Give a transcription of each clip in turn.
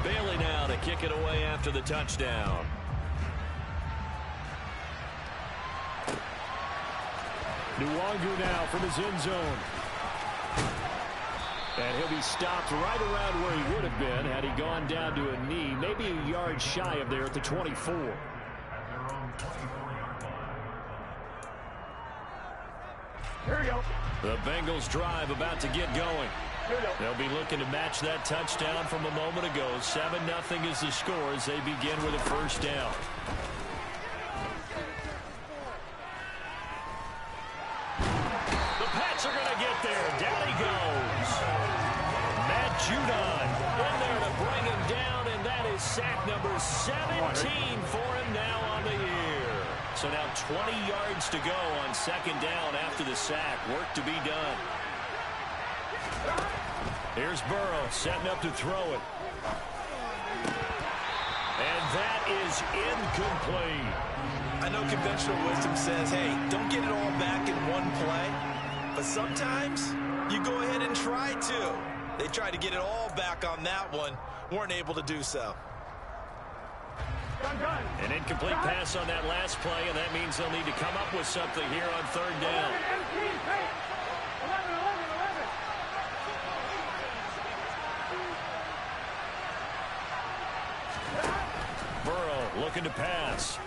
Bailey now to kick it away after the touchdown. Nwangu now from his end zone. And he'll be stopped right around where he would have been had he gone down to a knee, maybe a yard shy of there at the 24. Here we go. The Bengals drive about to get going. They'll be looking to match that touchdown from a moment ago. 7-0 is the score as they begin with a first down. The Pats are going to get there. Down he goes. Matt Judon in there to bring him down, and that is sack number 17 for him now on the year. So now 20 yards to go on second down after the sack. Work to be done. Here's Burrow setting up to throw it. And that is incomplete. I know conventional wisdom says, hey, don't get it all back in one play. But sometimes you go ahead and try to. They tried to get it all back on that one. Weren't able to do so. An incomplete pass on that last play, and that means they'll need to come up with something here on third down. Burrow looking to pass.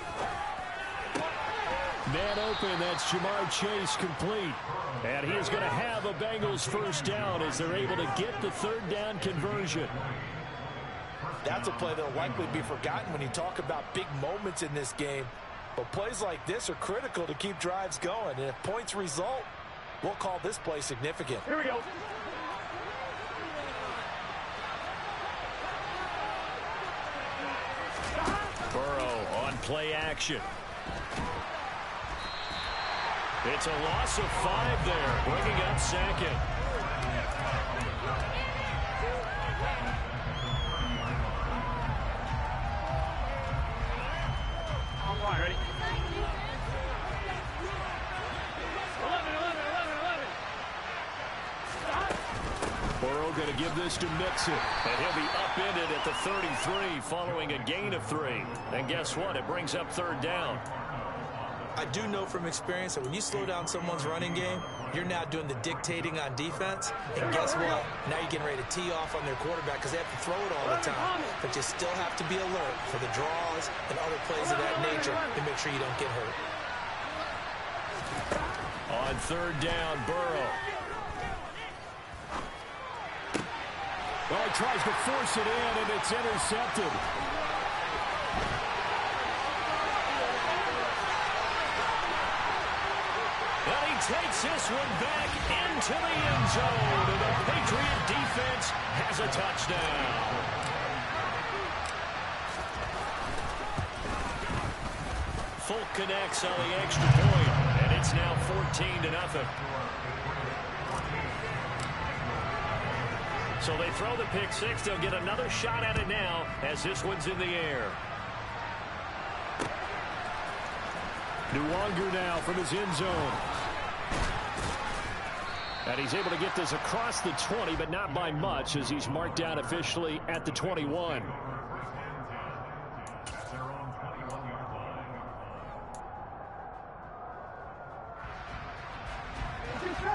Man open, that's Jamar Chase complete. And he is going to have a Bengals first down as they're able to get the third down conversion. That's a play that will likely be forgotten when you talk about big moments in this game. But plays like this are critical to keep drives going. And if points result, we'll call this play significant. Here we go. Burrow on play action. It's a loss of 5 there, bringing up second. All right, ready? 11. Burrow going to give this to Mixon. And he'll be upended at the 33 following a gain of 3. And guess what? It brings up third down. I do know from experience that when you slow down someone's running game, you're now doing the dictating on defense. And guess what? Now you're getting ready to tee off on their quarterback because they have to throw it all the time. But you still have to be alert for the draws and other plays of that nature to make sure you don't get hurt. On third down, Burrow. Well, he tries to force it in, and it's intercepted. And he takes this one back into the end zone. And the Patriot defense has a touchdown. Folk connects on the extra point, and it's now 14-0. So they throw the pick six. They'll get another shot at it now as this one's in the air. Nwangu now from his end zone. And he's able to get this across the 20, but not by much as he's marked down officially at the 21.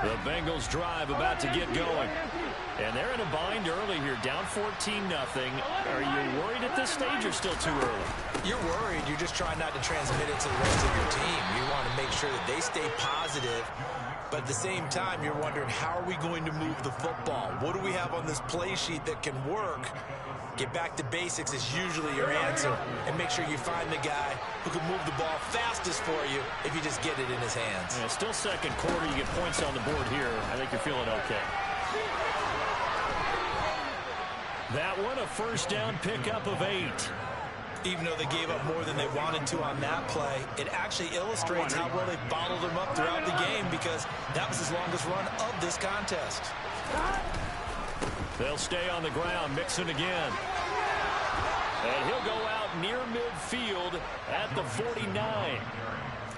The Bengals drive about to get going. And they're in a bind early here, down 14-0. Are you worried at this stage or still too early? You're worried. You're just trying not to transmit it to the rest of your team. You want to make sure that they stay positive. But at the same time, you're wondering, how are we going to move the football? What do we have on this play sheet that can work? Get back to basics is usually your answer. And make sure you find the guy who can move the ball fastest for you if you just get it in his hands. Yeah, still second quarter. You get points on the board here. I think you're feeling okay. That one, a first down pickup of 8. Even though they gave up more than they wanted to on that play, it actually illustrates how well they bottled them up throughout the game because that was his longest run of this contest. They'll stay on the ground, Mixon again. And he'll go out near midfield at the 49.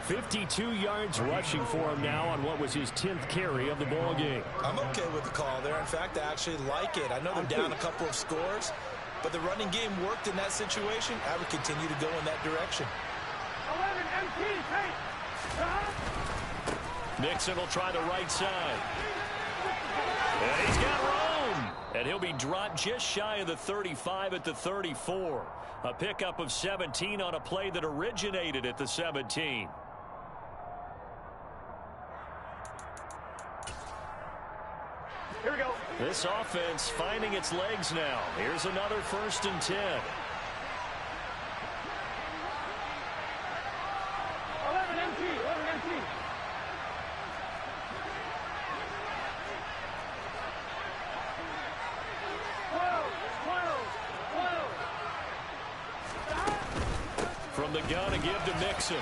52 yards rushing for him now on what was his 10th carry of the ball game. I'm okay with the call there. In fact, I actually like it. I know they're down a couple of scores, but the running game worked in that situation. I would continue to go in that direction. 11 MT, take. Mixon will try the right side. And he's got room. And he'll be dropped just shy of the 35 at the 34. A pickup of 17 on a play that originated at the 17. Here we go. This offense finding its legs now. Here's another 1st and 10. 11 MT, 11 MT. From the gun, a give to Mixon.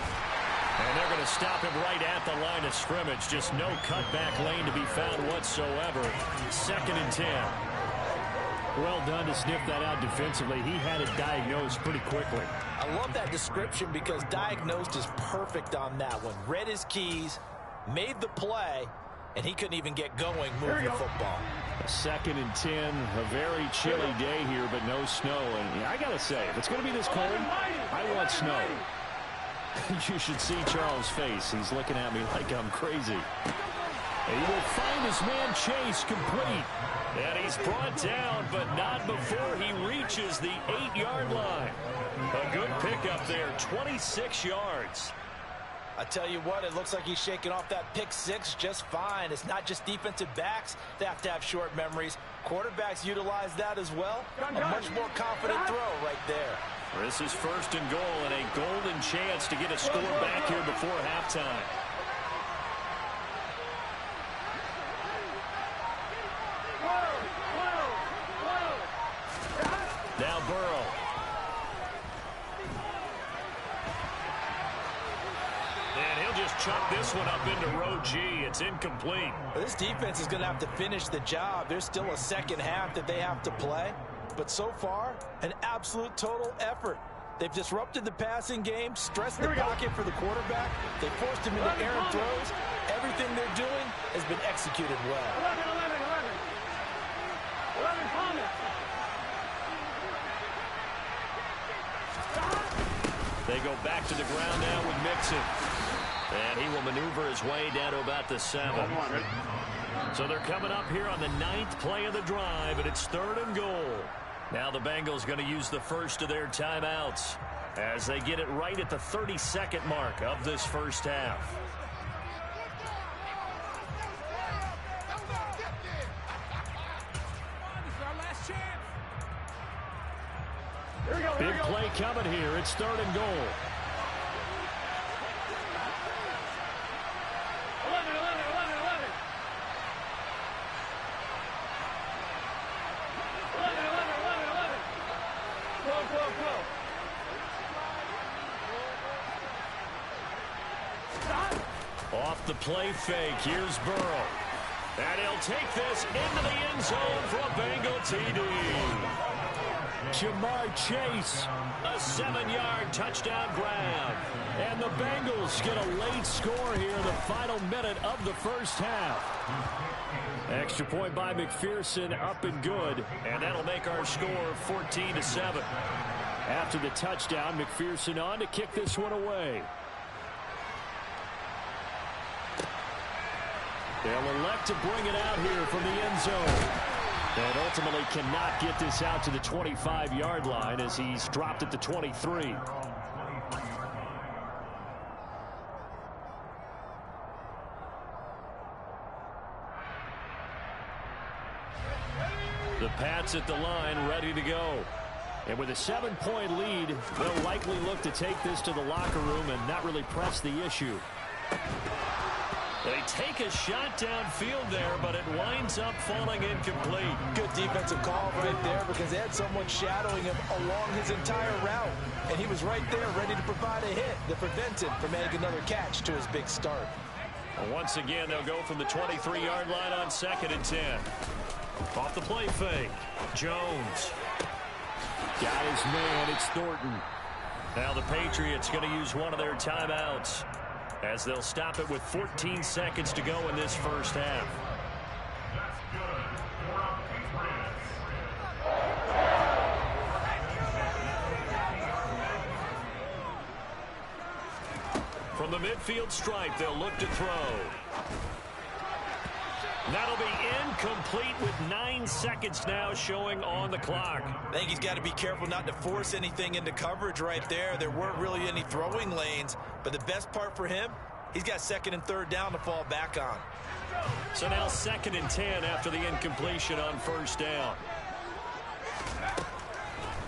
And they're going to stop him right at the line of scrimmage. Just no cutback lane to be found whatsoever. 2nd and 10. Well done to sniff that out defensively. He had it diagnosed pretty quickly. I love that description because diagnosed is perfect on that one. Read his keys, made the play, and he couldn't even get going moving the football. 2nd and 10, a very chilly day here, but no snow. And I got to say, if it's going to be this cold, I want snow. You should see Charles' face. He's looking at me like I'm crazy. And he will find his man Chase complete. And he's brought down, but not before he reaches the 8-yard line. A good pickup there, 26 yards. I tell you what, it looks like he's shaking off that pick six just fine. It's not just defensive backs that have to have short memories. Quarterbacks utilize that as well. A much more confident throw right there. This is 1st and goal and a golden chance to get a score back here before halftime. Now Burrow. And he'll just chuck this one up into row G. It's incomplete. This defense is going to have to finish the job. There's still a second half that they have to play. But so far, an absolute total effort. They've disrupted the passing game, stressed the pocket for the quarterback. They forced him into errant throws. Everything they're doing has been executed well. 11 Thomas. They go back to the ground now with Mixon. And he will maneuver his way down to about the 7. So they're coming up here on the 9th play of the drive, and it's 3rd and goal. Now the Bengals going to use the first of their timeouts as they get it right at the 32nd mark of this first half. Big play coming here. It's 3rd and goal. 11. Off the play fake. Here's Burrow. And he'll take this into the end zone for a Bengal TD. Jamar Chase, a 7-yard touchdown grab. And the Bengals get a late score here in the final minute of the first half. Extra point by McPherson, up and good. And that'll make our score 14-7. After the touchdown, McPherson on to kick this one away. They'll elect to bring it out here from the end zone. And ultimately cannot get this out to the 25-yard line as he's dropped at the 23. The Pats at the line, ready to go. And with a 7-point lead, they'll likely look to take this to the locker room and not really press the issue. They take a shot downfield there, but it winds up falling incomplete. Good defensive call right there because they had someone shadowing him along his entire route. And he was right there ready to provide a hit that prevents him from adding another catch to his big start. Well, once again, they'll go from the 23-yard line on 2nd and 10. Off the play fake. Jones. Got his man. It's Thornton. Now the Patriots going to use one of their timeouts, as they'll stop it with 14 seconds to go in this first half. From the midfield stripe, they'll look to throw. That'll be incomplete with 9 seconds now showing on the clock. I think he's got to be careful not to force anything into coverage right there. There weren't really any throwing lanes, but the best part for him, he's got 2nd and 3rd down to fall back on. So now 2nd and 10 after the incompletion on 1st down.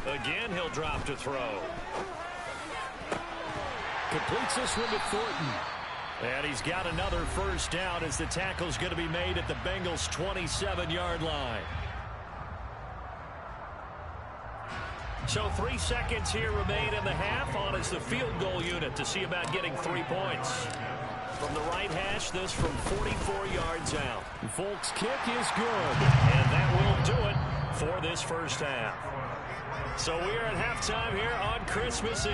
Again, he'll drop to throw. Completes this one to Thornton. And he's got another 1st down as the tackle's going to be made at the Bengals' 27-yard line. So 3 seconds here remain in the half on as the field goal unit to see about getting 3 points. From the right hash, this from 44 yards out. Volk's kick is good, and that will do it for this 1st half. So we are at halftime here on Christmas Eve.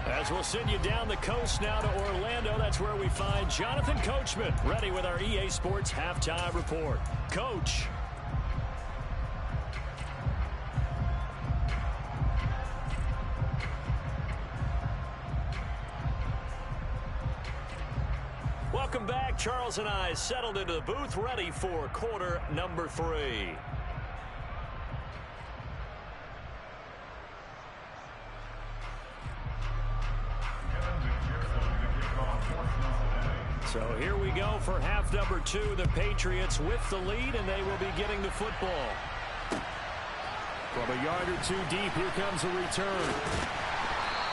As we'll send you down the coast now to Orlando, that's where we find Jonathan Coachman, ready with our EA Sports Halftime Report. Coach. Welcome back. Charles and I settled into the booth, ready for quarter number 3. So here we go for half number 2. The Patriots with the lead, and they will be getting the football. From a yard or 2 deep, here comes a return.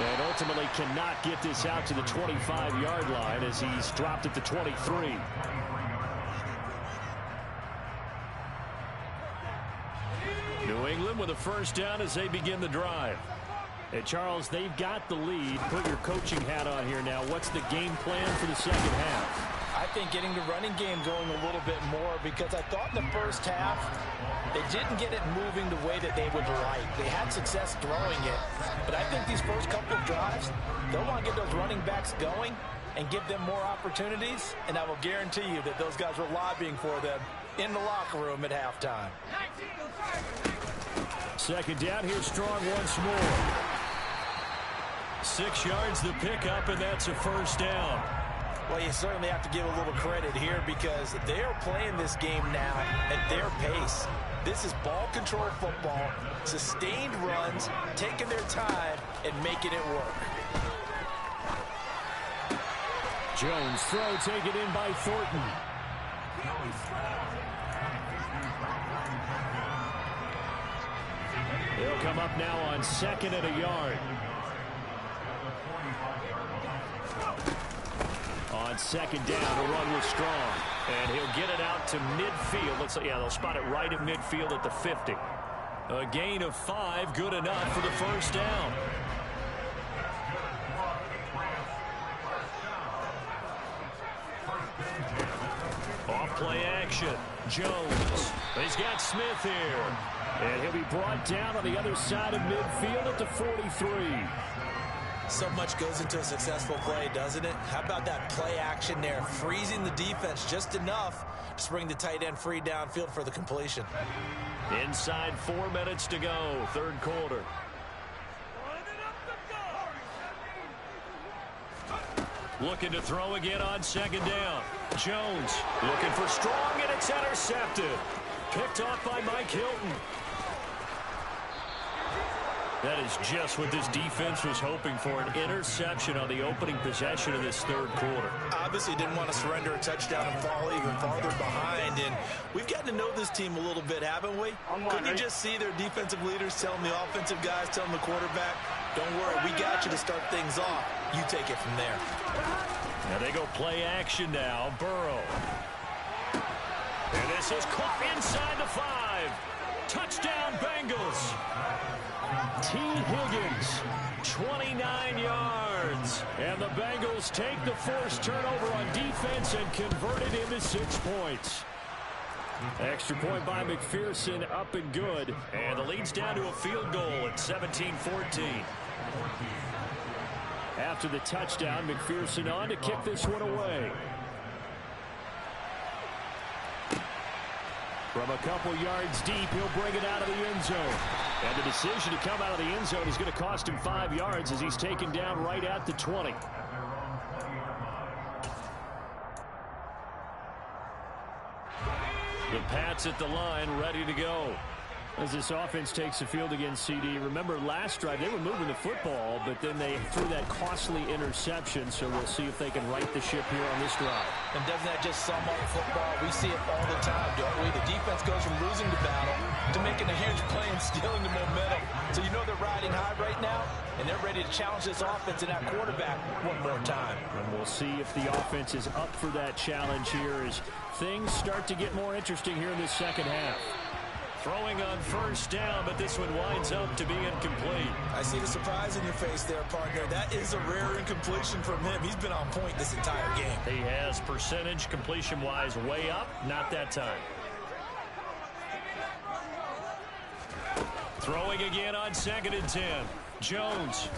And ultimately cannot get this out to the 25-yard line as he's dropped at the 23. New England with a 1st down as they begin the drive. And Charles, they've got the lead. Put your coaching hat on here now. What's the game plan for the 2nd half? I think getting the running game going a little bit more, because I thought in the 1st half they didn't get it moving the way that they would like. They had success throwing it, but I think these first couple of drives, they'll want to get those running backs going and give them more opportunities, and I will guarantee you that those guys were lobbying for them in the locker room at halftime. 2nd down, here strong once more. 6 yards the pickup, and that's a 1st down. Well, you certainly have to give a little credit here because they are playing this game now at their pace. This is ball control football, sustained runs, taking their time and making it work. Jones throw taken in by Thornton. They'll come up now on 2nd and a yard. On 2nd down, a run was strong. And he'll get it out to midfield. They'll spot it right at midfield at the 50. A gain of 5, good enough for the 1st down. Off play action. Jones. He's got Smith here. And he'll be brought down on the other side of midfield at the 43. So much goes into a successful play, doesn't it? How about that play action there, freezing the defense just enough to bring the tight end free downfield for the completion. Inside 4 minutes to go, 3rd quarter. Looking to throw again on 2nd down. Jones looking for strong, and it's intercepted. Picked off by Mike Hilton. That is just what this defense was hoping for, an interception on the opening possession of this 3rd quarter. Obviously didn't want to surrender a touchdown and fall even farther behind, and we've gotten to know this team a little bit, haven't we? Couldn't you just see their defensive leaders telling the offensive guys, telling the quarterback, don't worry, we got you to start things off. You take it from there. Now they go play action now. Burrow. And this is caught inside the 5. Touchdown, Bengals. T. Higgins, 29 yards. And the Bengals take the forced turnover on defense and convert it into 6 points. Extra point by McPherson, up and good. And the lead's down to a field goal at 17-14. After the touchdown, McPherson on to kick this one away. From a couple yards deep, he'll bring it out of the end zone. And the decision to come out of the end zone is going to cost him 5 yards as he's taken down right at the 20. The Pats at the line, ready to go. As this offense takes the field against CD, remember last drive they were moving the football, but then they threw that costly interception, so we'll see if they can right the ship here on this drive. And doesn't that just sum up football? We see it all the time, don't we? The defense goes from losing the battle to making a huge play and stealing the momentum. So you know they're riding high right now, and they're ready to challenge this offense and that quarterback one more time. And we'll see if the offense is up for that challenge here as things start to get more interesting here in this second half. Throwing on first down, but this one winds up to be incomplete. I see the surprise in your face there, partner. That is a rare incompletion from him. He's been on point this entire game. He has percentage completion-wise way up, not that time. Throwing again on 2nd and 10. Jones.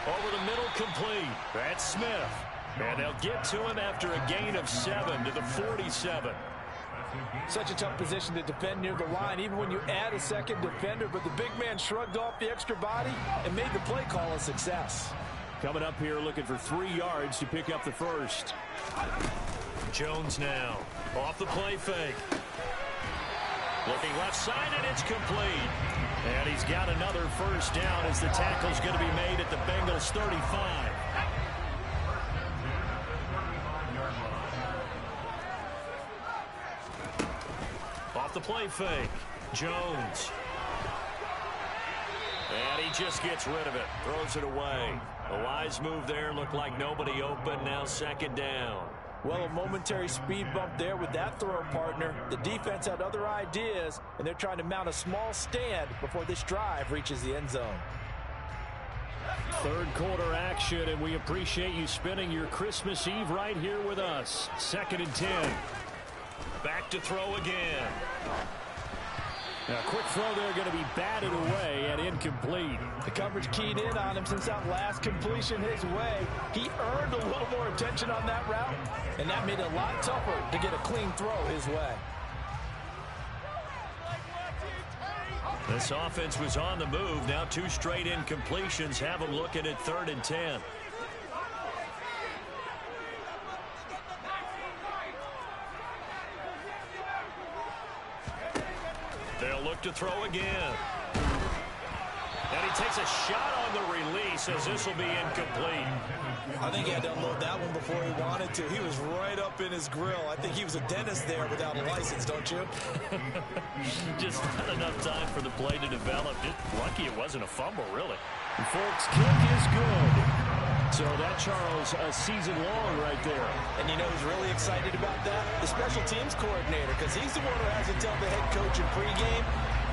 Over the middle, complete. That's Smith. And they'll get to him after a gain of 7 to the 47. Such a tough position to defend near the line, even when you add a second defender, but the big man shrugged off the extra body and made the play call a success. Coming up here looking for 3 yards to pick up the first. Jones now off the play fake. Looking left side, and it's complete. And he's got another first down as the tackle's going to be made at the Bengals 35. Off the play fake. Jones. And he just gets rid of it. Throws it away. A wise move there. Looked like nobody open. Now 2nd down. Well, a momentary speed bump there with that throw, partner. The defense had other ideas, and they're trying to mount a small stand before this drive reaches the end zone. Third quarter action, and we appreciate you spending your Christmas Eve right here with us. 2nd and 10. Back to throw again. Now, a quick throw there going to be batted away and incomplete. The coverage keyed in on him since that last completion his way. He earned a little more attention on that route, and that made it a lot tougher to get a clean throw his way. This offense was on the move. Now 2 straight incompletions have them looking at 3rd and 10. They'll look to throw again. And he takes a shot on the release as this will be incomplete. I think he had to unload that one before he wanted to. He was right up in his grill. I think he was a dentist there without a license, don't you? Just not enough time for the play to develop. Just lucky it wasn't a fumble, really. And folks, kick is good. So that, Charles, a season long right there. And you know who's really excited about that? The special teams coordinator, because he's the one who has to tell the head coach in pregame,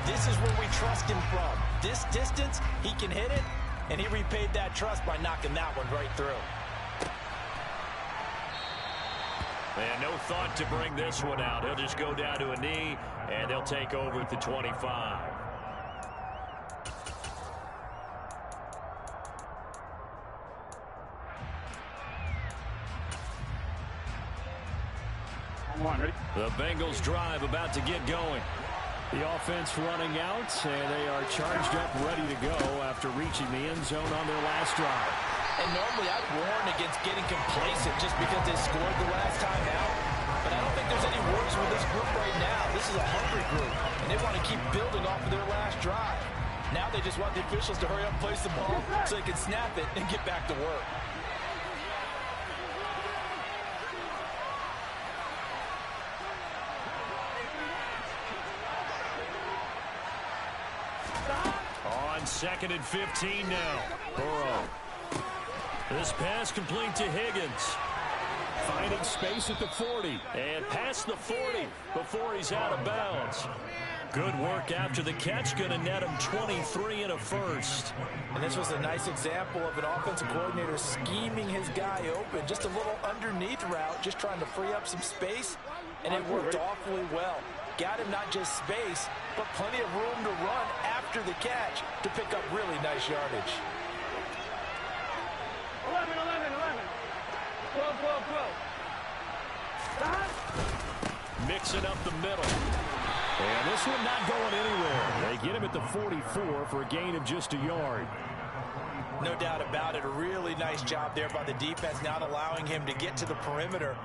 this is where we trust him from. This distance, he can hit it, and he repaid that trust by knocking that one right through. And no thought to bring this one out. He'll just go down to a knee, and they'll take over at the 25. The Bengals drive about to get going. The offense running out, and they are charged up, ready to go after reaching the end zone on their last drive. And normally I'd warn against getting complacent just because they scored the last time out. But I don't think there's any worries with this group right now. This is a hungry group, and they want to keep building off of their last drive. Now they just want the officials to hurry up and place the ball so they can snap it and get back to work. On 2nd and 15 now. Burrow. This pass complete to Higgins. Finding space at the 40. And past the 40 before he's out of bounds. Good work after the catch. Going to net him 23 and a first. And this was a nice example of an offensive coordinator scheming his guy open. Just a little underneath route, just trying to free up some space. And it worked awfully well. Got him not just space, but plenty of room to run after the catch to pick up really nice yardage. 11, 11, 11. 12, 12, 12. Stop. Mixing up the middle. And this one not going anywhere. They get him at the 44 for a gain of just a yard. No doubt about it. A really nice job there by the defense, not allowing him to get to the perimeter.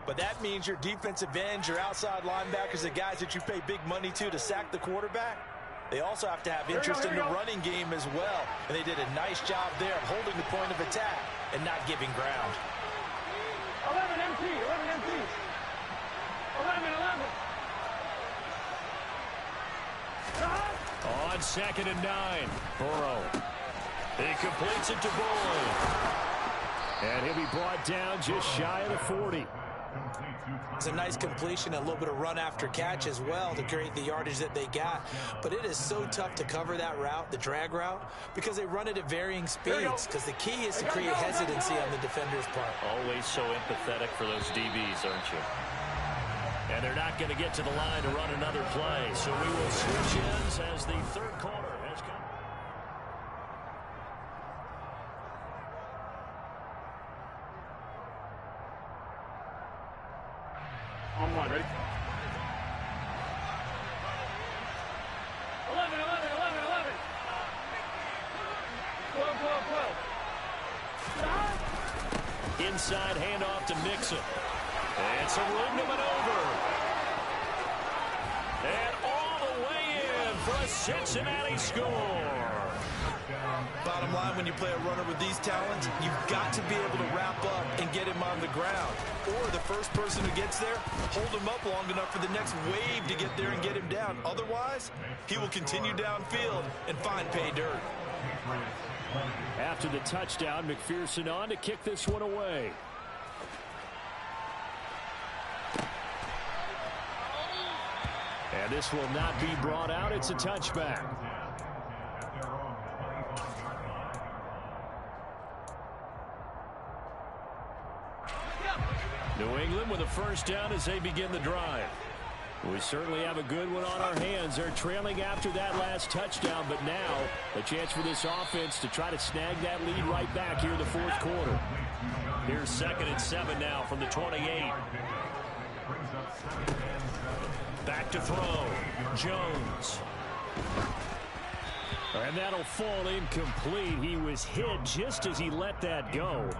But that means your defensive ends, your outside linebackers, the guys that you pay big money to sack the quarterback, they also have to have interest in the running game as well. And they did a nice job there of holding the point of attack and not giving ground. 11 MT, 11 MT. 11. On 2nd and 9, Burrow. He completes it to Boyd. And he'll be brought down just shy of the 40. It's a nice completion, a little bit of run after catch as well to create the yardage that they got. But it is so tough to cover that route, the drag route, because they run it at varying speeds. Because the key is to create hesitancy on the defender's part. Always so empathetic for those DBs, aren't you? And they're not going to get to the line to run another play. So we will switch ends as the third quarter has come. On one, ready? 11. 12. Inside handoff to Mixon. And some room to maneuver. And all the way in for a Cincinnati score. Bottom line, when you play a runner with these talents, you've got to be able to wrap up and get him on the ground. Or the first person who gets there, hold him up long enough for the next wave to get there and get him down. Otherwise, he will continue downfield and find pay dirt. After the touchdown, McPherson on to kick this one away. And this will not be brought out. It's a touchback. New England with a first down as they begin the drive. We certainly have a good one on our hands. They're trailing after that last touchdown, but now a chance for this offense to try to snag that lead right back here in the fourth quarter. Here's 2nd and 7 now from the 28. Back to throw. Jones. And that'll fall incomplete. He was hit just as he let that go.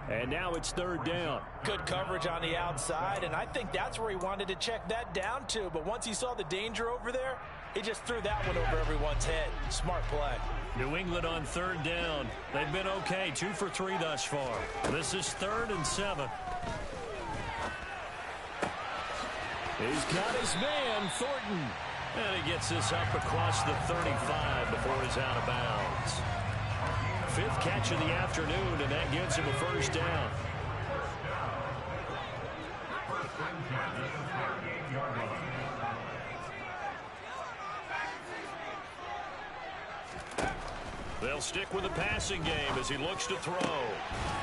And now it's 3rd down. Good coverage on the outside, and I think that's where he wanted to check that down to. But once he saw the danger over there, he just threw that one over everyone's head. Smart play. New England on 3rd down. They've been okay, 2 for 3 thus far. This is 3rd and 7. He's got his man, Thornton. And he gets this up across the 35 before he's out of bounds. 5th catch of the afternoon, and that gives him a first down. They'll stick with the passing game as he looks to throw.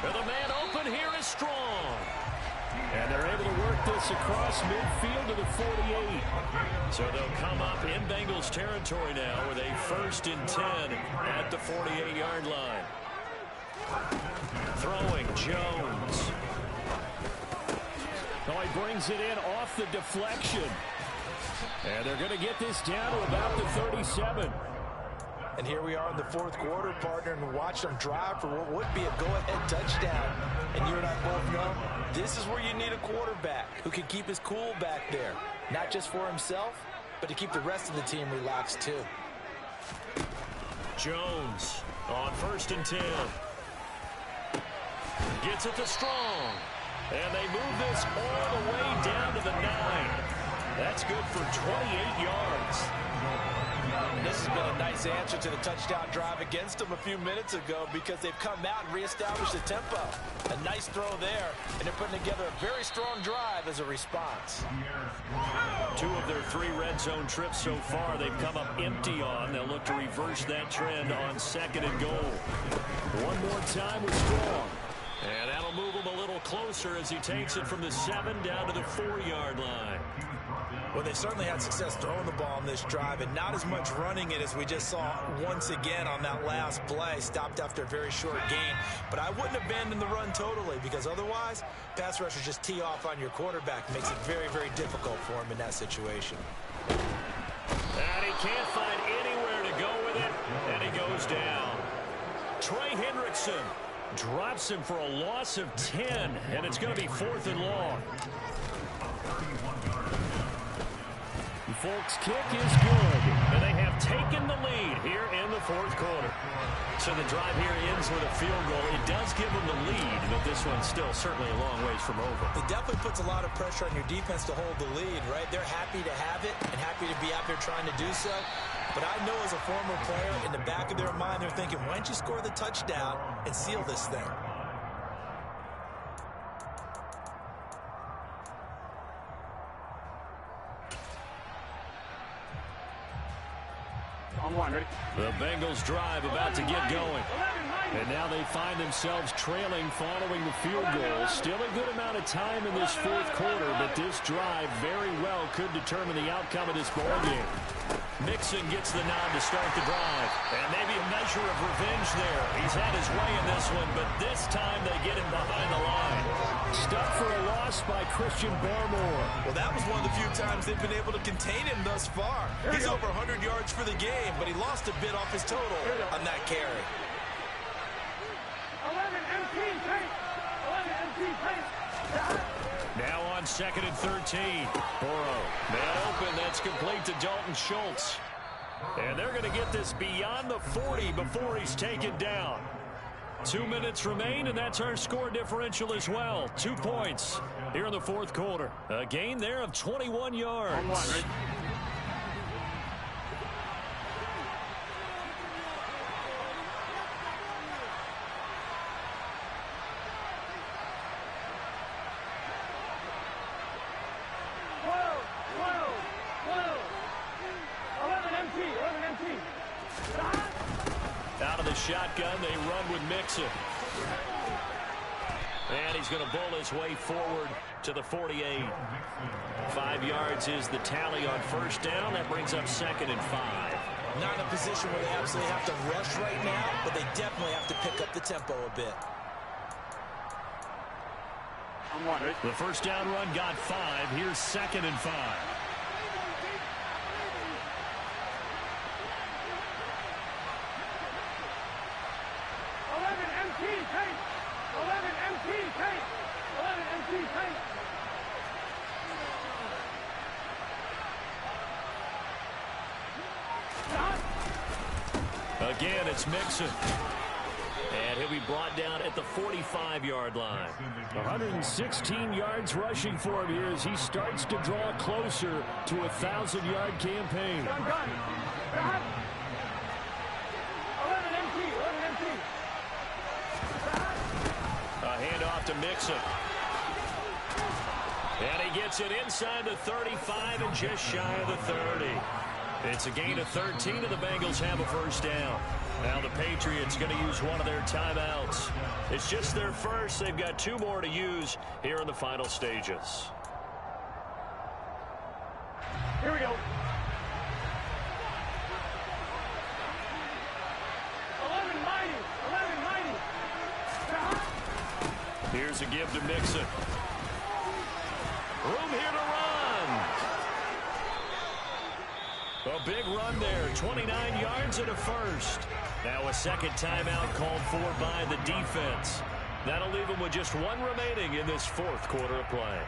And the man open here is Strong. And they're able to work this across midfield to the 48. So they'll come up in Bengals territory now with a 1st and 10 at the 48-yard line. Throwing Jones. Oh, he brings it in off the deflection. And they're going to get this down to about the 37. And here we are in the fourth quarter, partner, and watch them drive for what would be a go-ahead touchdown. And you and I both know this is where you need a quarterback who can keep his cool back there. Not just for himself, but to keep the rest of the team relaxed too. Jones on 1st and 10. Gets it to Strong. And they move this all the way down to the 9. That's good for 28 yards. This has been a nice answer to the touchdown drive against them a few minutes ago because they've come out and reestablished the tempo. A nice throw there, and they're putting together a very strong drive as a response. 2 of their 3 red zone trips so far they've come up empty on. They'll look to reverse that trend on 2nd and goal. One more time with Strong. And that'll move him a little closer as he takes it from the 7 down to the 4-yard line. Well, they certainly had success throwing the ball on this drive and not as much running it as we just saw once again on that last play. Stopped after a very short gain. But I wouldn't abandon the run totally because otherwise, pass rushers just tee off on your quarterback. Makes it very, very difficult for him in that situation. And he can't find anywhere to go with it, and he goes down. Trey Hendrickson Drops him for a loss of 10, and it's going to be 4th and long. Folks, kick is good, and they have taken the lead here in the 4th quarter. So the drive here ends with a field goal. It does give them the lead, but this one's still certainly a long ways from over. It definitely puts a lot of pressure on your defense to hold the lead, right? They're happy to have it and happy to be out there trying to do so. But I know as a former player, in the back of their mind, they're thinking, why don't you score the touchdown and seal this thing? The Bengals drive about to get going. And now they find themselves trailing following the field goal. Still a good amount of time in this 4th quarter, but this drive very well could determine the outcome of this ball game. Mixon gets the nod to start the drive. And maybe a measure of revenge there. He's had his way in this one, but this time they get him behind the line. Stuck for a loss by Christian Barmore. Well, that was one of the few times they've been able to contain him thus far. He's over 100 yards for the game, but he lost a bit off his total on that carry. 11 MT, take. 11 MT, take. Now on 2nd and 13. Burrow, man open, that's complete to Dalton Schultz. And they're going to get this beyond the 40 before he's taken down. 2 minutes remain, and that's our score differential as well. 2 points here in the 4th quarter. A gain there of 21 yards. Out of the shotgun, they run with Mixon. And he's going to bull his way forward to the 48. 5 yards is the tally on 1st down. That brings up 2nd and 5. Not in a position where they absolutely have to rush right now, but they definitely have to pick up the tempo a bit. The 1st down run got 5. Here's 2nd and 5. 11 MT, take. 11 MT, take. 11 MT, take. Again, it's Mixon. And he'll be brought down at the 45-yard line. 116 yards rushing for him here as he starts to draw closer to a 1,000-yard campaign. 11 MT, 11 MT. A handoff to Mixon. And he gets it inside the 35 and just shy of the 30. It's a gain of 13, and the Bengals have a 1st down. Now the Patriots going to use one of their timeouts. It's just their first. They've got 2 more to use here in the final stages. Here we go. 1190, 1190. Here's a give to Mixon. Room here to run. A big run there, 29 yards and a 1st. Now a 2nd timeout called for by the defense. That'll leave them with just 1 remaining in this 4th quarter of play.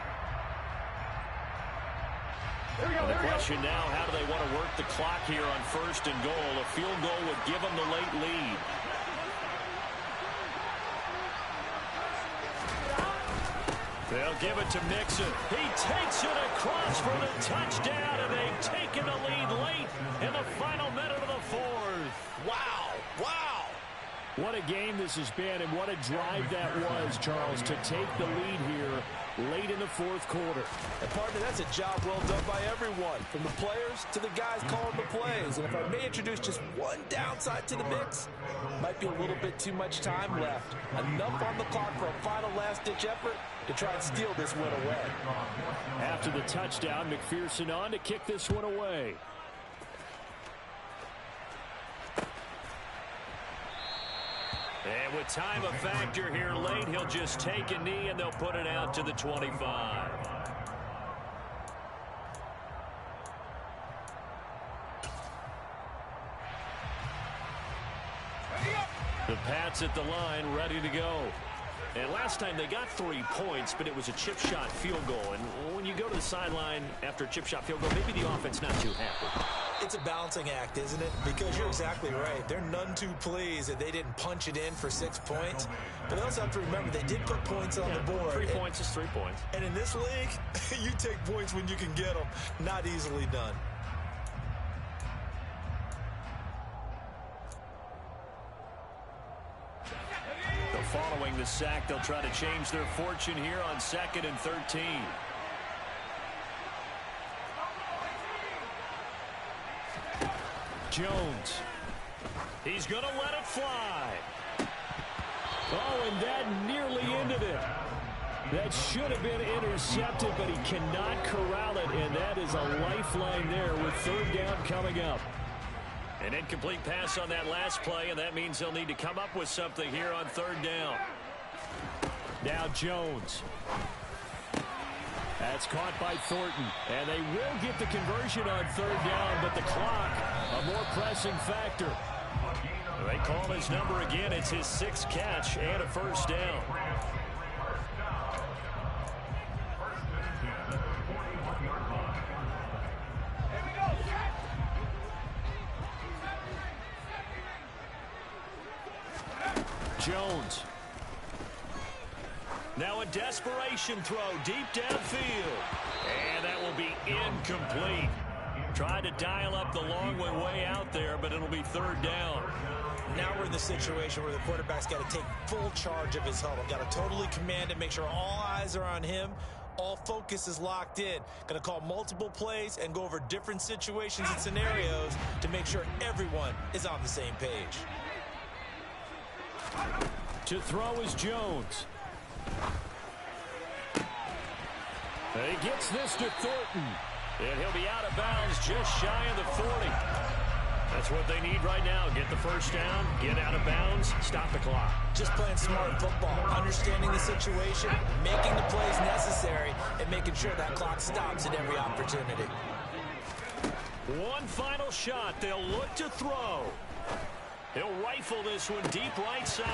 And the question now, how do they want to work the clock here on 1st and goal? A field goal would give them the late lead. They'll give it to Mixon. He takes it across for the touchdown, and they've taken the lead late in the final minute of the 4th. Wow, wow. What a game this has been, and what a drive that was, Charles, to take the lead here late in the 4th quarter. And partner, that's a job well done by everyone, from the players to the guys calling the plays. And if I may introduce just one downside to the mix, might be a little bit too much time left. Enough on the clock for a final last-ditch effort to try and steal this win away. After the touchdown, McPherson on to kick this one away. And with time a factor here late, he'll just take a knee and they'll put it out to the 25. The Pats at the line, ready to go. And last time they got 3 points, but it was a chip shot field goal. And when you go to the sideline after a chip shot field goal, maybe the offense not too happy. It's a balancing act, isn't it? Because you're exactly right. They're none too pleased that they didn't punch it in for 6 points. But they also have to remember they did put points on the board. 3 points is 3 points. And in this league, you take points when you can get them. Not easily done. Following the sack, they'll try to change their fortune here on 2nd and 13. Jones. He's going to let it fly. Oh, and that nearly ended it. That should have been intercepted, but he cannot corral it, and that is a lifeline there with 3rd down coming up. An incomplete pass on that last play, and that means they'll need to come up with something here on 3rd down. Now Jones. That's caught by Thornton, and they will get the conversion on 3rd down, but the clock, a more pressing factor. They call his number again. It's his 6th catch and a 1st down. Jones. Now a desperation throw deep downfield. And that will be incomplete. Tried to dial up the long way out there, but it'll be 3rd down. Now we're in the situation where the quarterback's got to take full charge of his huddle. Got to totally command it, make sure all eyes are on him. All focus is locked in. Going to call multiple plays and go over different situations and scenarios to make sure everyone is on the same page. To throw is Jones. He gets this to Thornton. And he'll be out of bounds just shy of the 40. That's what they need right now. Get the 1st down, get out of bounds, stop the clock. Just playing smart football, understanding the situation, making the plays necessary, and making sure that clock stops at every opportunity. One final shot. They'll look to throw. He'll rifle this one deep right side.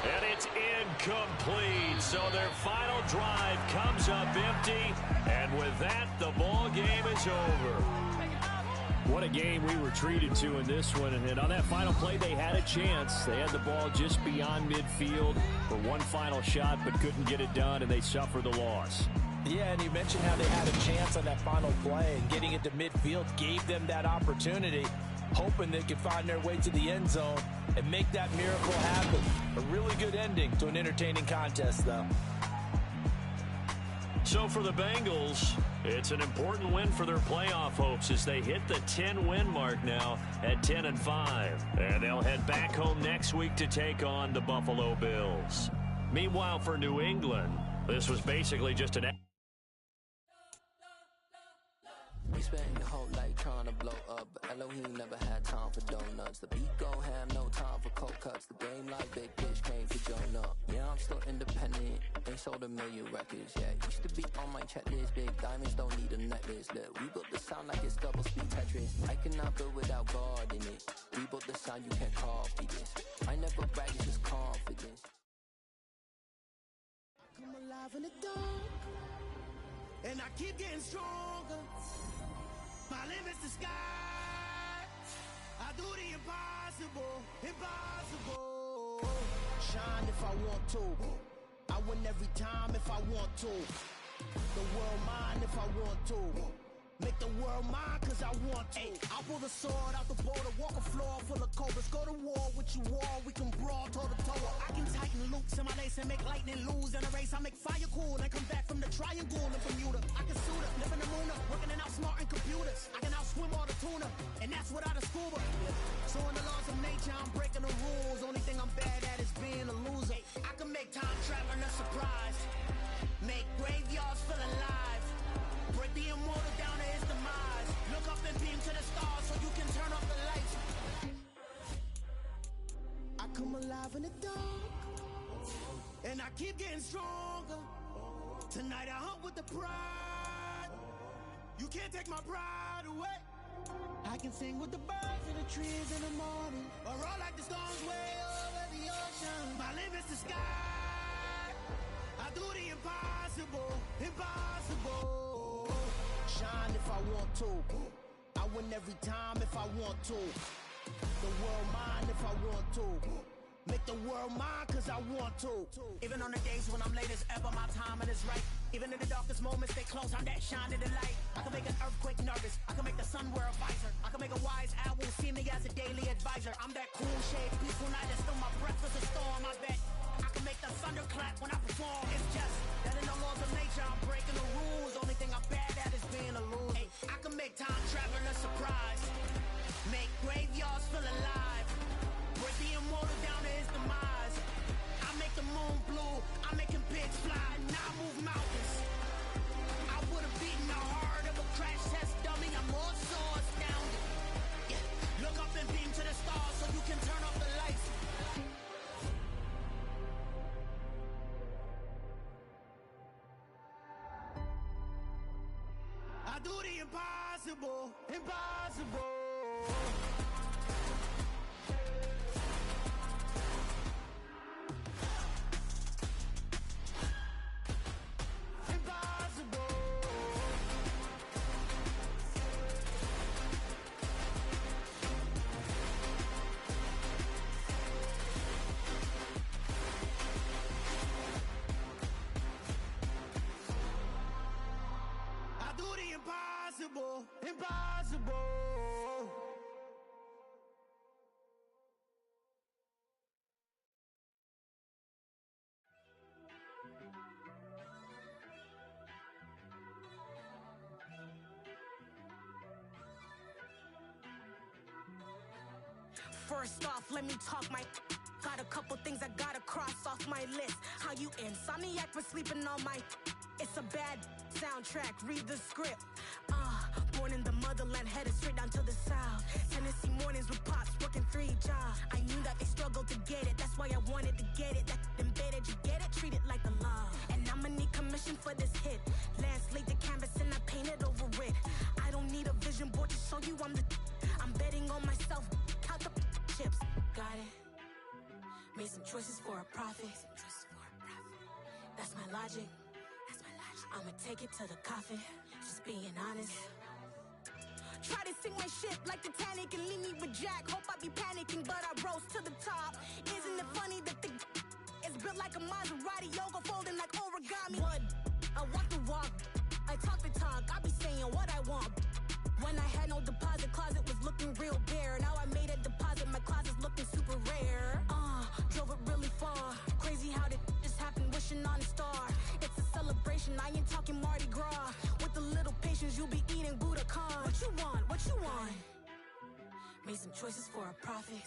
And it's incomplete. So their final drive comes up empty. And with that, the ball game is over. What a game we were treated to in this one. And on that final play, they had a chance. They had the ball just beyond midfield for one final shot, but couldn't get it done, and they suffer the loss. Yeah, and you mentioned how they had a chance on that final play, and getting it to midfield gave them that opportunity, hoping they could find their way to the end zone and make that miracle happen. A really good ending to an entertaining contest, though. So for the Bengals, it's an important win for their playoff hopes as they hit the 10-win mark now at 10-5. And they'll head back home next week to take on the Buffalo Bills. Meanwhile, for New England, this was basically just an... We spent your whole life trying to blow up, but Elohim never had time for donuts. The beat gon' have no time for cold cuts. The game like big bitch came to join up. Yeah, I'm still independent, ain't sold a million records. Yeah, used to be on my checklist. Big diamonds don't need a necklace. Look, we built the sound like it's double speed Tetris. I cannot build without God in it. We built the sound, you can't copy this. I never brag, it's just confidence. I come alive in the dark, and I keep getting stronger. My limit's the sky. I do the impossible, impossible. Shine if I want to. I win every time if I want to. The world mine if I want to. Make the world mine cause I want to. I'll pull the sword out the border, walk a floor full of cobras. Go to war with you all, we can brawl toe to toe. I can tighten loops in my lace and make lightning lose in a race. I make fire cool and come back from the triangle in Bermuda. I can suit up, live in the moon, working and outsmarting computers. I can outswim all the tuna, and that's without a scuba. So in the laws of nature, I'm breaking the rules. Only thing I'm bad at is being a loser. I can make time traveling a surprise. Make graveyards feel alive. Break the immortal down to his demise. Look up and beam to the stars so you can turn off the lights. I come alive in the dark, and I keep getting stronger. Tonight I hunt with the pride. You can't take my pride away. I can sing with the birds and the trees in the morning, or roll like the storms way over the to. I win every time if I want to. The world mine if I want to. Make the world mine cause I want to. Even on the days when I'm late as ever, my timing is right. Even in the darkest moments, stay close, I'm that shining the light. I can make an earthquake nervous, I can make the sun wear a visor. I can make a wise owl see me as a daily advisor. I'm that cool shade, peaceful night, and still my breath is a storm. I bet I can make the thunder clap when I perform. It's just that in the laws of nature, I'm breaking the rules. Only thing I'm bad at is being a loser. Hey, I can make time travel a surprise. Make graveyards feel alive. Break the immortal down to his demise. I make the moon blue, I make him pigs fly, and I move mountains. I would've beaten the heart of a crash test dummy. I'm more so astounded. Yeah. Look up and beam to the stars so you can turn off the lights. I do the impossible, impossible. Impossible, impossible. First off, let me talk my. Got a couple things I gotta cross off my list. How you insomniac for sleeping on my. It's a bad soundtrack, read the script. Born in the motherland, headed straight down to the south. Tennessee mornings with pops, working 3 jobs. I knew that they struggled to get it, that's why I wanted to get it. That embedded, you get it, treat it like a law. And I'ma need commission for this hit. Lance laid the canvas and I painted over it. I don't need a vision board to show you I'm the. I'm betting on myself, count the chips. Got it. Made some choices for a profit. That's my logic. I'ma take it to the coffin, just being honest. Try to sink my ship like Titanic and leave me with Jack. Hope I be panicking, but I rose to the top. Isn't it funny that the is built like a Maserati, yoga folding like origami? What? I walk the walk, I talk the talk, I be saying what I want. When I had no deposit, closet was looking real bare. Now I made a deposit, my closet's looking super rare. Drove it really far. Crazy how did this happen, wishing on a star. It's a celebration, I ain't talking Mardi Gras. With a little patience, you'll be eating Budokan. What you want? What you want? Made some choices for a profit.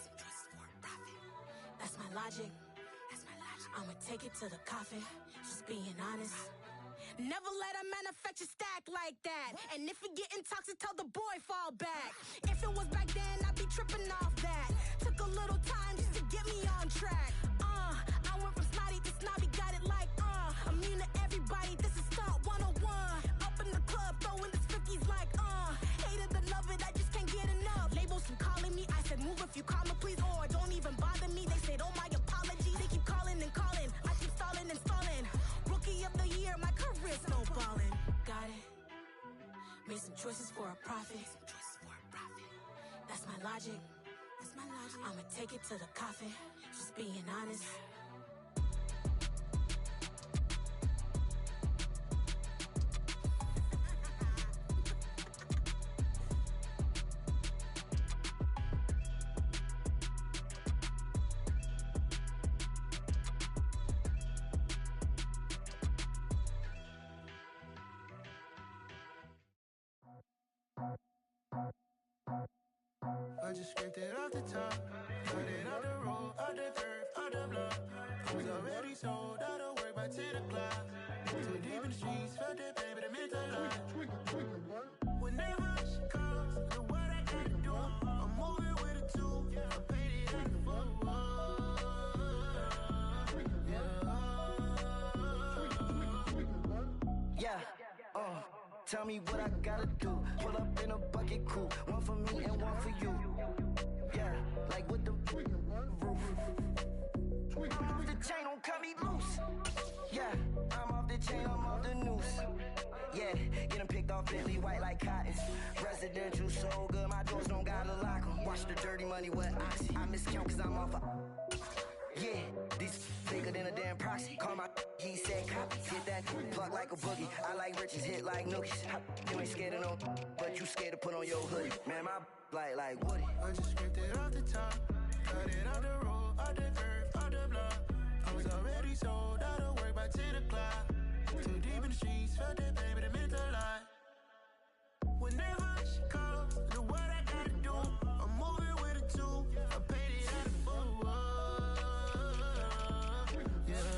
That's my logic. I'ma take it to the coffin, just being honest. Never let a manufacture stack like that. And if it getting toxic, tell the boy fall back. If it was back then, I'd be tripping off that. Took a little time just to get me on track. I went from snotty to snobby, got it like immune to everybody, this is stunt 101. Up in the club, throwing this 50s like hate it or love it, I just can't get enough. Labels keep calling me, I said move if you call me please, or don't even bother me. They said oh my apologies, they keep calling and calling. I keep stalling and stalling. Rookie of the year, my career's snowballing. Got it. Made some choices for a profit. That's my logic. I'ma take it to the coffin, just being honest. I just scraped it off the top, got it off the road, off the curb, off the block. I was already sold, out of work by 10 o'clock. Too deep in the streets, felt that pain, but it meant a lot. Whenever she calls, know what I gotta do. I'm moving with a two, I'm painted like a fool. Yeah, tell me what I gotta do. Pull up in a bucket crew, one for me and one for you. Yeah, like with the roof. I'm off the chain, don't cut me loose. Yeah, I'm off the chain, I'm off the noose. Yeah, get them picked off Bentley, white like cotton. Residential so good, my doors don't gotta lock 'em. Watch the dirty money with oxy. I miscount cause I'm off yeah, these bigger than a damn proxy. Call my he said copy. Hit that plug like a boogie. I like riches, hit like nookies. You ain't scared of no, but you scared to put on your hoodie. Man, my like Woody. I just scraped it off the top, cut it off the road, off the curve, off the block. I was already sold out of work by 10 o'clock. Too deep in the streets, felt that baby, that meant a lot. Whenever she calls, do what I gotta do. I'm moving with a two. I paid it out of full. Yeah.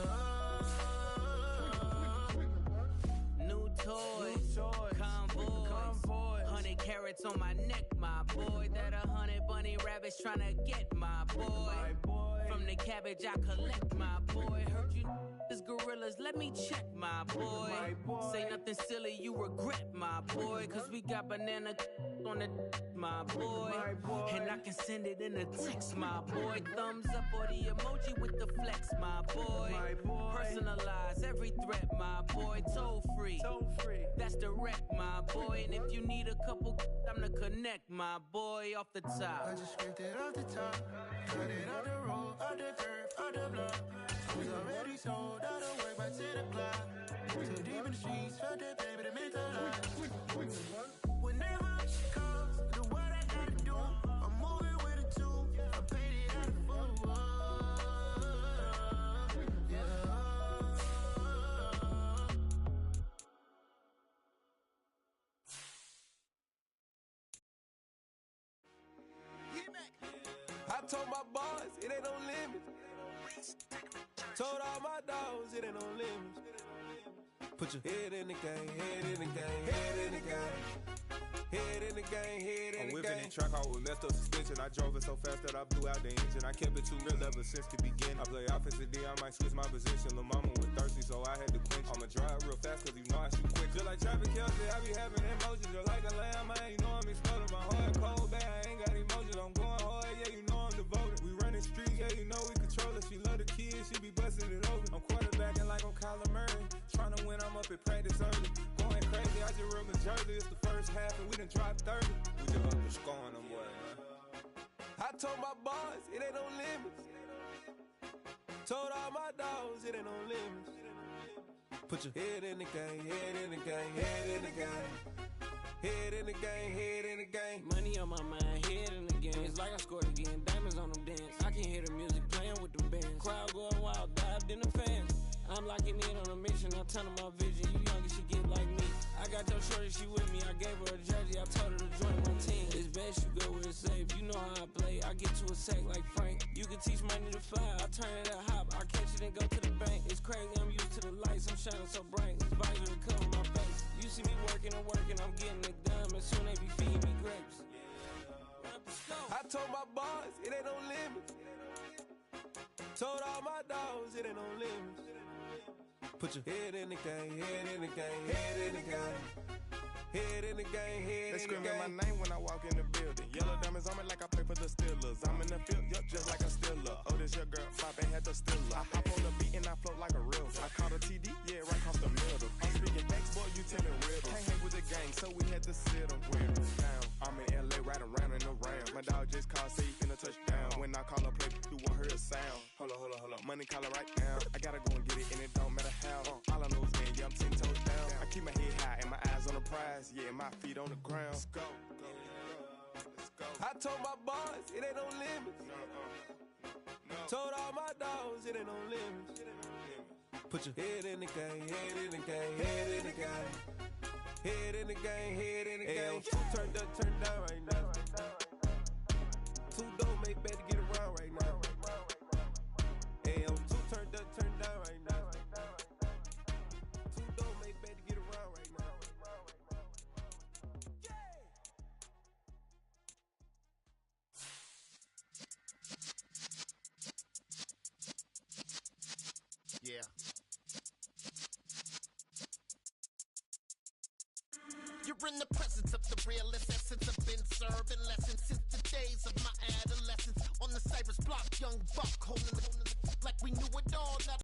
New toys, convoys, 100 carats on my neck, my boy. That 100 bunny rabbits tryna get my boy. From the cabbage I collect, my boy. Heard you is gorillas, let me check, my boy. Say nothing silly, you regret, my boy. Cause we got banana on the my boy. And I can send it in a text, my boy. Thumbs up or the emoji with the flex, my boy. Personalize every threat, my boy. Toll free, that's direct, my boy. And if you need a couple, I'm the connect, my boy. Off the top, I just scraped it off the top, cut it off the road, off the curve, off the block. I was already sold out of work by 10 o'clock. Too deep in the streets, felt that baby, that meant a lot. Whenever she calls, do what I gotta do. I'm moving with a two. I paid it out of full. Yeah. I told my boys it ain't no limit. Told all my dogs it ain't no limits. Put your head in the game, head in the game, head in the game. Head in the game, head in the game. I'm whipping in track out with messed up suspension. I drove it so fast that I blew out the engine. I kept it too real ever since the beginning. I play offensive D, I might switch my position. Lil' mama was thirsty, so I had to quench. I'ma drive real fast cause you know I shoot quick. Just like Travis Kelce, I be having emotions. Just like a lamb, man, you know I'm exploding. My heart cold, bad, I ain't got emotions. I'm going hard, yeah, you know I'm devoted. We running streets, yeah, you know we control it. She love the kids, she be busting it over. I'm quarterbacking like I'm Kyler Murray. Trying to win, I'm up at practice early. Going crazy, I just rub my jersey. It's the first half and we done dropped 30. We just up and scoring them, boy, man. I told my boys it ain't no limits. Told all my dogs it ain't no limits. Put your head in the game, head in the game, head in the game. Head in the game, head in the game. money on my mind, head in the game. It's like I scored again, diamonds on them dance. I can hear the music playing with them bands. Crowd going wild, dived in the fans. I'm locking in on a mission, I'm turning my vision. You young and she get like me. I got your shorty, she with me. I gave her a jersey, I told her to join my team. It's best you go where it's safe. You know how I play, I get to a sack like Frank. You can teach money to fly, I turn it up hop. I catch it and go to the bank. It's crazy, I'm used to the lights, I'm shining so bright. This visor to cover my face. You see me working and working, I'm getting it done. And soon they be feeding me grapes. I told my boys it ain't no limits. Told all my dogs it ain't no limits. Put your head in the game, head in the game, head in the game. Head in the game, head in the game. They screaming my name when I walk in the building. Yellow diamonds on me like I play for the Steelers. I'm in the field, yup, just like a Steeler. Oh, this your girl, Bobby had the Steeler. I hop on the beat and I float like a river. I caught a TD, yeah, right across the middle. I'm speaking thanks, boy, you telling riddles. Can't hang with the gang, so we had to sit them with down. I'm in LA, riding around in the round. My dog just called, say he finna touch down. When I call a play, you won't hear a sound. Hold up, money call it right now. I gotta go and get it, and it don't matter how. All I know is, man, yeah, I'm 10 toes down. I keep my head high and my eyes on the prize. Yeah, my feet on the ground. Let's go. I told my boys it ain't no limits. Told all my dogs it ain't no limits. Put your head in the game, head in the game, head in the game. Head in the game, head in the game. Turned up, turned down right now. Too dope, make better get around right now. Hey, I'm too turned up, turned down right now. Too dope, make better get around right now. Yeah. You're in the presence of the realest essence. I've been serving lessons since the days of my adolescence. On the Cypress block, young buck holding the like we knew it all. Now